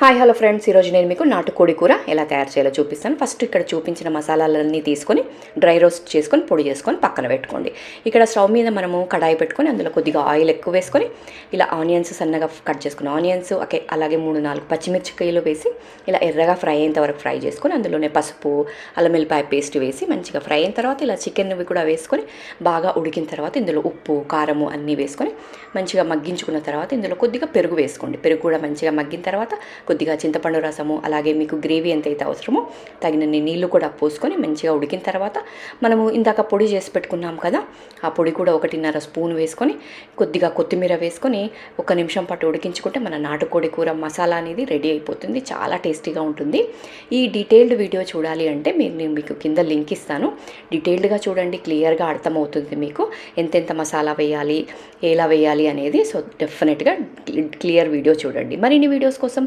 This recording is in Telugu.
హాయ్ హలో ఫ్రెండ్స్, ఈరోజు నేను మీకు నాటుకోడి కూర ఎలా తయారు చేయాలో చూపిస్తాను. ఫస్ట్ ఇక్కడ చూపించిన మసాలాలన్నీ తీసుకొని డ్రై రోస్ట్ చేసుకొని పొడి చేసుకొని పక్కన పెట్టుకోండి. ఇక్కడ స్టవ్ మీద మనము కడాయి పెట్టుకొని అందులో కొద్దిగా ఆయిల్ ఎక్కువ వేసుకొని ఇలా ఆనియన్స్ సన్నగా కట్ చేసుకుని ఆనియన్స్ అలాగే 3-4 పచ్చిమిర్చికాయలు వేసి ఇలా ఎర్రగా ఫ్రై అయ్యేంత వరకు ఫ్రై చేసుకొని అందులోనే పసుపు అల్లం వెల్లిపాయ పేస్ట్ వేసి మంచిగా ఫ్రై అయిన తర్వాత ఇలా చికెన్వి కూడా వేసుకొని బాగా ఉడికిన తర్వాత ఇందులో ఉప్పు కారము అన్నీ వేసుకొని మంచిగా మగ్గించుకున్న తర్వాత ఇందులో కొద్దిగా పెరుగు వేసుకోండి. పెరుగు కూడా మంచిగా మగ్గిన తర్వాత కొద్దిగా చింతపండు రసము అలాగే మీకు గ్రేవీ ఎంతైతే అవసరమో తగినన్ని నీళ్లు కూడా పోసుకొని మంచిగా ఉడికిన తర్వాత మనము ఇందాక పొడి చేసి పెట్టుకున్నాం కదా, ఆ పొడి కూడా 1.5 స్పూన్ వేసుకొని కొద్దిగా కొత్తిమీర వేసుకొని 1 నిమిషం పాటు ఉడికించుకుంటే మన నాటుకోడి కూర మసాలా అనేది రెడీ అయిపోతుంది. చాలా టేస్టీగా ఉంటుంది. ఈ డీటెయిల్డ్ వీడియో చూడాలి అంటే నేను మీకు కింద లింక్ ఇస్తాను. డీటెయిల్డ్గా చూడండి, క్లియర్గా అర్థమవుతుంది మీకు ఎంతెంత మసాలా వేయాలి, ఎలా వేయాలి అనేది. సో డెఫినెట్గా క్లియర్ వీడియో చూడండి. మరిన్ని వీడియోస్ కోసం